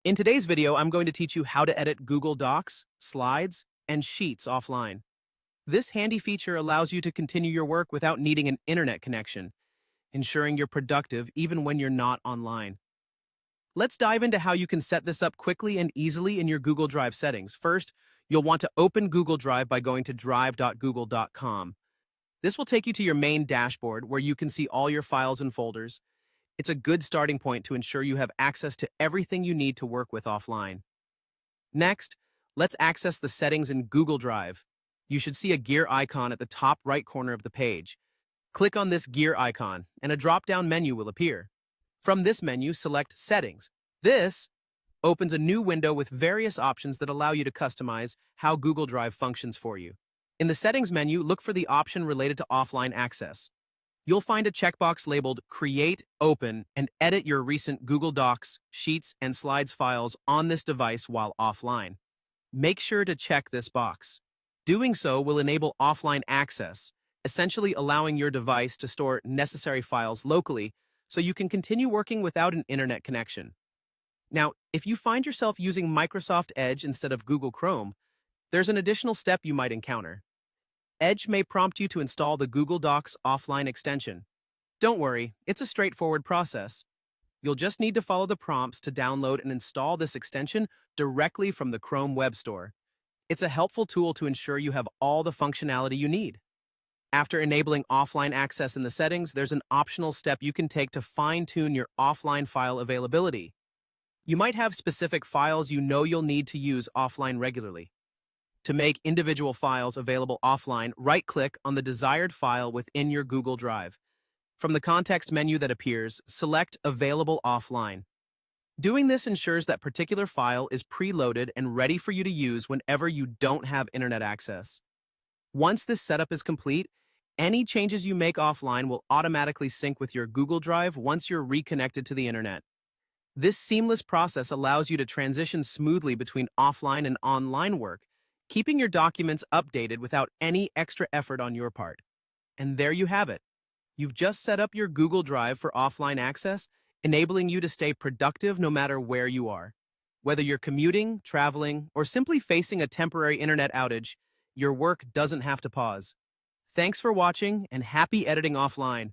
In today's video, I'm going to teach you how to edit Google Docs, Slides, and Sheets offline. This handy feature allows you to continue your work without needing an internet connection, ensuring you're productive even when you're not online. Let's dive into how you can set this up quickly and easily in your Google Drive settings. First, you'll want to open Google Drive by going to drive.google.com. This will take you to your main dashboard where you can see all your files and folders. It's a good starting point to ensure you have access to everything you need to work with offline. Next, let's access the settings in Google Drive. You should see a gear icon at the top right corner of the page. Click on this gear icon, and a drop-down menu will appear. From this menu, select Settings. This opens a new window with various options that allow you to customize how Google Drive functions for you. In the Settings menu, look for the option related to offline access. You'll find a checkbox labeled Create, Open, and Edit your recent Google Docs, Sheets, and Slides files on this device while offline. Make sure to check this box. Doing so will enable offline access, essentially allowing your device to store necessary files locally so you can continue working without an internet connection. Now, if you find yourself using Microsoft Edge instead of Google Chrome, there's an additional step you might encounter. Edge may prompt you to install the Google Docs offline extension. Don't worry, it's a straightforward process. You'll just need to follow the prompts to download and install this extension directly from the Chrome Web Store. It's a helpful tool to ensure you have all the functionality you need. After enabling offline access in the settings, there's an optional step you can take to fine-tune your offline file availability. You might have specific files you know you'll need to use offline regularly. To make individual files available offline, right-click on the desired file within your Google Drive. From the context menu that appears, select Available Offline. Doing this ensures that particular file is preloaded and ready for you to use whenever you don't have internet access. Once this setup is complete, any changes you make offline will automatically sync with your Google Drive once you're reconnected to the internet. This seamless process allows you to transition smoothly between offline and online work, keeping your documents updated without any extra effort on your part. And there you have it. You've just set up your Google Drive for offline access, enabling you to stay productive no matter where you are. Whether you're commuting, traveling, or simply facing a temporary internet outage, your work doesn't have to pause. Thanks for watching, and happy editing offline.